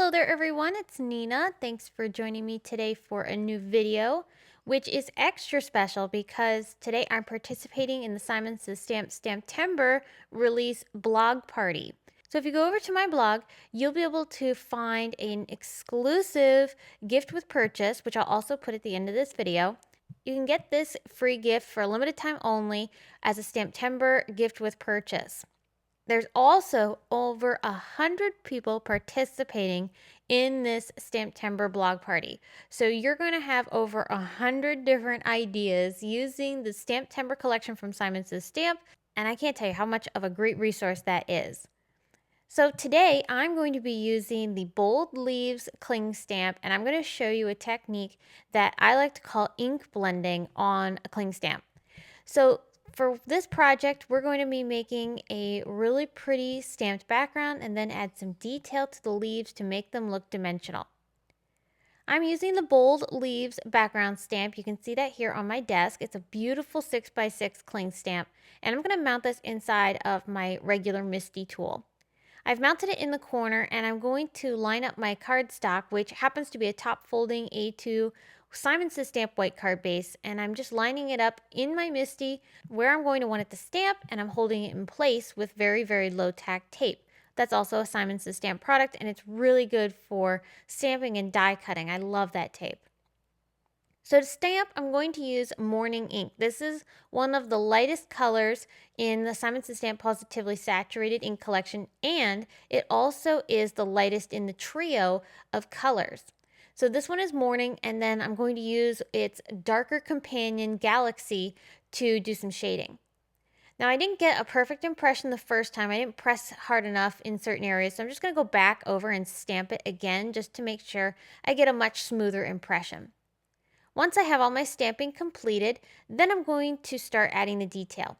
Hello there everyone, it's Nina. Thanks for joining me today for a new video, which is extra special because today I'm participating in the Simon Says Stamp STAMPtember release blog party. So if you go over to my blog, you'll be able to find an exclusive gift with purchase, which I'll also put at the end of this video. You can get this free gift for a limited time only as a STAMPtember gift with purchase. There's also over 100 people participating in this STAMPtember blog party. So you're going to have over 100 different ideas using the STAMPtember collection from Simon Says Stamp, and I can't tell you how much of a great resource that is. So today I'm going to be using the Bold Leaves cling stamp, and I'm going to show you a technique that I like to call ink blending on a cling stamp. So for this project, we're going to be making a really pretty stamped background and then add some detail to the leaves to make them look dimensional. I'm using the Bold Leaves background stamp. You can see that here on my desk. It's a beautiful 6x6 cling stamp, and I'm going to mount this inside of my regular MISTI tool. I've mounted it in the corner, and I'm going to line up my cardstock, which happens to be a top folding A2 Simon Says Stamp white card base, and I'm just lining it up in my MISTI where I'm going to want it to stamp, and I'm holding it in place with very, very low tack tape. That's also a Simon Says Stamp product, and it's really good for stamping and die cutting. I love that tape. So to stamp, I'm going to use Morning Ink. This is one of the lightest colors in the Simon Says Stamp Pawsitively Saturated Ink collection, and it also is the lightest in the trio of colors. So this one is Morning, and then I'm going to use its darker companion Galaxy to do some shading. Now I didn't get a perfect impression the first time. I didn't press hard enough in certain areas, so I'm just going to go back over and stamp it again just to make sure I get a much smoother impression. Once I have all my stamping completed, then I'm going to start adding the detail.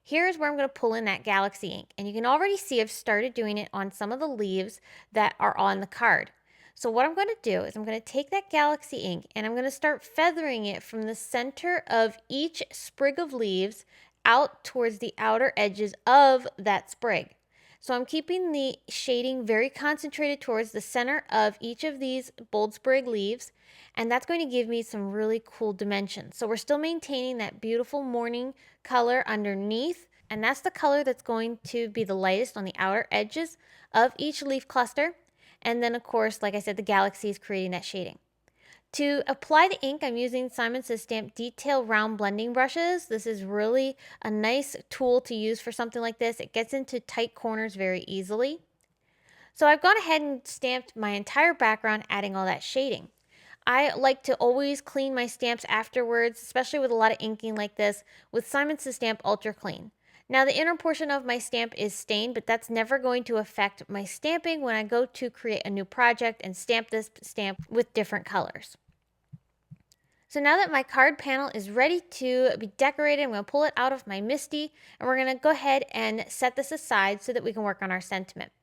Here's where I'm going to pull in that Galaxy ink, and you can already see I've started doing it on some of the leaves that are on the card. So what I'm going to do is I'm going to take that Galaxy ink and I'm going to start feathering it from the center of each sprig of leaves out towards the outer edges of that sprig. So I'm keeping the shading very concentrated towards the center of each of these bold sprig leaves, and that's going to give me some really cool dimensions. So we're still maintaining that beautiful morning color underneath, and that's the color that's going to be the lightest on the outer edges of each leaf cluster. And then, of course, like I said, the Galaxy is creating that shading. To apply the ink, I'm using Simon Says Stamp Detail Round Blending Brushes. This is really a nice tool to use for something like this. It gets into tight corners very easily. So I've gone ahead and stamped my entire background, adding all that shading. I like to always clean my stamps afterwards, especially with a lot of inking like this, with Simon Says Stamp Ultra Clean. Now the inner portion of my stamp is stained, but that's never going to affect my stamping when I go to create a new project and stamp this stamp with different colors. So now that my card panel is ready to be decorated, I'm going to pull it out of my MISTI, and we're going to go ahead and set this aside so that we can work on our sentiment.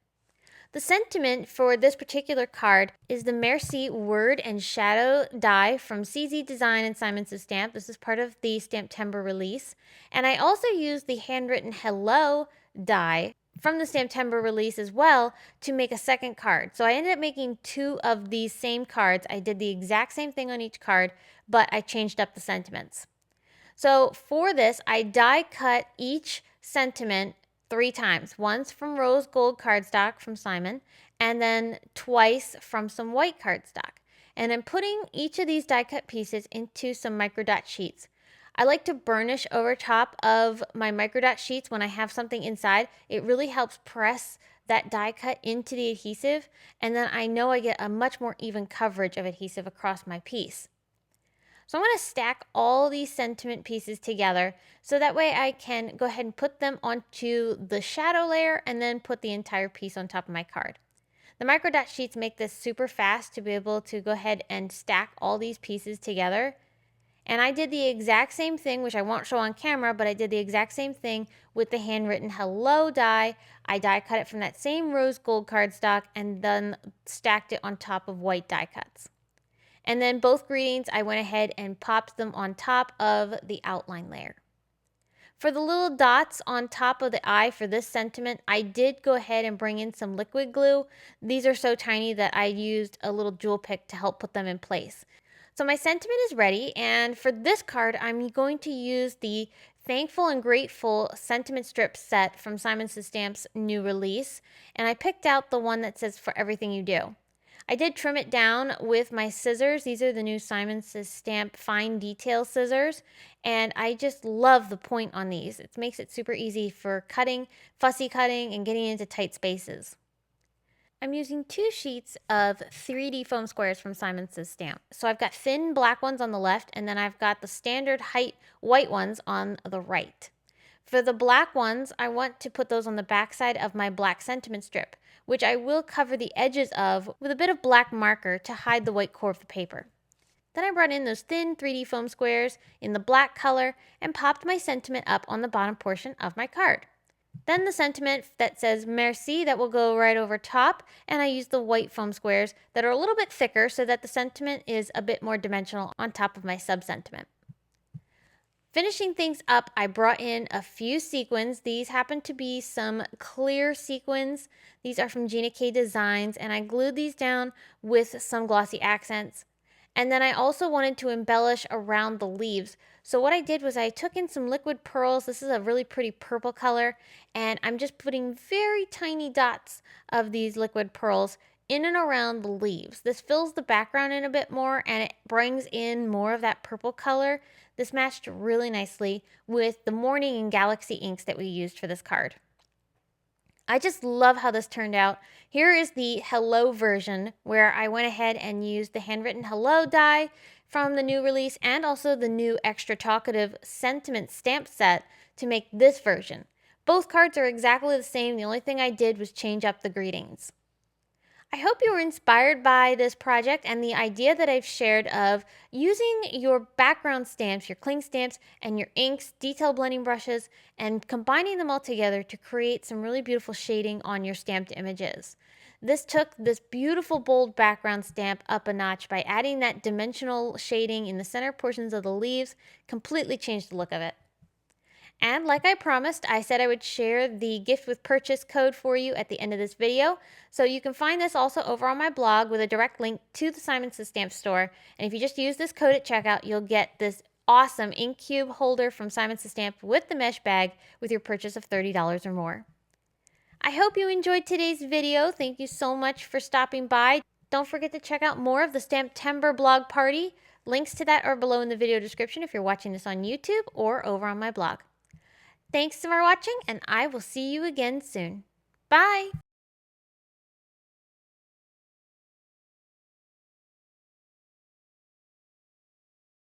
The sentiment for this particular card is the MERCI Word and Shadow die from CZ Design and Simon Says Stamp. This is part of the STAMPtember release. And I also used the handwritten Hello die from the STAMPtember release as well to make a second card. So I ended up making two of these same cards. I did the exact same thing on each card, but I changed up the sentiments. So for this, I die cut each sentiment 3 times. Once from rose gold cardstock from Simon, and then twice from some white cardstock. And I'm putting each of these die cut pieces into some microdot sheets. I like to burnish over top of my microdot sheets when I have something inside. It really helps press that die cut into the adhesive, and then I know I get a much more even coverage of adhesive across my piece. So I'm going to stack all these sentiment pieces together so that way I can go ahead and put them onto the shadow layer and then put the entire piece on top of my card. The microdot sheets make this super fast to be able to go ahead and stack all these pieces together. And I did the exact same thing, which I won't show on camera, but I did the exact same thing with the handwritten Hello die. I die cut it from that same rose gold cardstock and then stacked it on top of white die cuts. And then both greetings, I went ahead and popped them on top of the outline layer. For the little dots on top of the eye for this sentiment, I did go ahead and bring in some liquid glue. These are so tiny that I used a little jewel pick to help put them in place. So my sentiment is ready, and for this card, I'm going to use the Thankful and Grateful sentiment strip set from Simon Says Stamp's new release, and I picked out the one that says For Everything You Do. I did trim it down with my scissors. These are the new Simon Says Stamp fine detail scissors, and I just love the point on these. It makes it super easy for cutting, fussy cutting, and getting into tight spaces. I'm using 2 sheets of 3D foam squares from Simon Says Stamp. So I've got thin black ones on the left, and then I've got the standard height white ones on the right. For the black ones, I want to put those on the back side of my black sentiment strip, which I will cover the edges of with a bit of black marker to hide the white core of the paper. Then I brought in those thin 3D foam squares in the black color and popped my sentiment up on the bottom portion of my card. Then the sentiment that says Merci, that will go right over top, and I use the white foam squares that are a little bit thicker so that the sentiment is a bit more dimensional on top of my sub-sentiment. Finishing things up, I brought in a few sequins. These happen to be some clear sequins. These are from Gina K Designs, and I glued these down with some glossy accents. And then I also wanted to embellish around the leaves. So what I did was I took in some liquid pearls. This is a really pretty purple color, and I'm just putting very tiny dots of these liquid pearls in and around the leaves. This fills the background in a bit more, and it brings in more of that purple color. This matched really nicely with the Morning and Galaxy inks that we used for this card. I just love how this turned out. Here is the hello version where I went ahead and used the handwritten hello die from the new release and also the new extra talkative sentiment stamp set to make this version. Both cards are exactly the same. The only thing I did was change up the greetings. I hope you were inspired by this project and the idea that I've shared of using your background stamps, your cling stamps, and your inks, detail blending brushes, and combining them all together to create some really beautiful shading on your stamped images. This took this beautiful bold background stamp up a notch by adding that dimensional shading in the center portions of the leaves, completely changed the look of it. And like I promised, I said I would share the gift with purchase code for you at the end of this video. So you can find this also over on my blog with a direct link to the Simon Says Stamp store. And if you just use this code at checkout, you'll get this awesome ink cube holder from Simon Says Stamp with the mesh bag with your purchase of $30 or more. I hope you enjoyed today's video. Thank you so much for stopping by. Don't forget to check out more of the STAMPtember blog party. Links to that are below in the video description if you're watching this on YouTube or over on my blog. Thanks for watching, and I will see you again soon. Bye!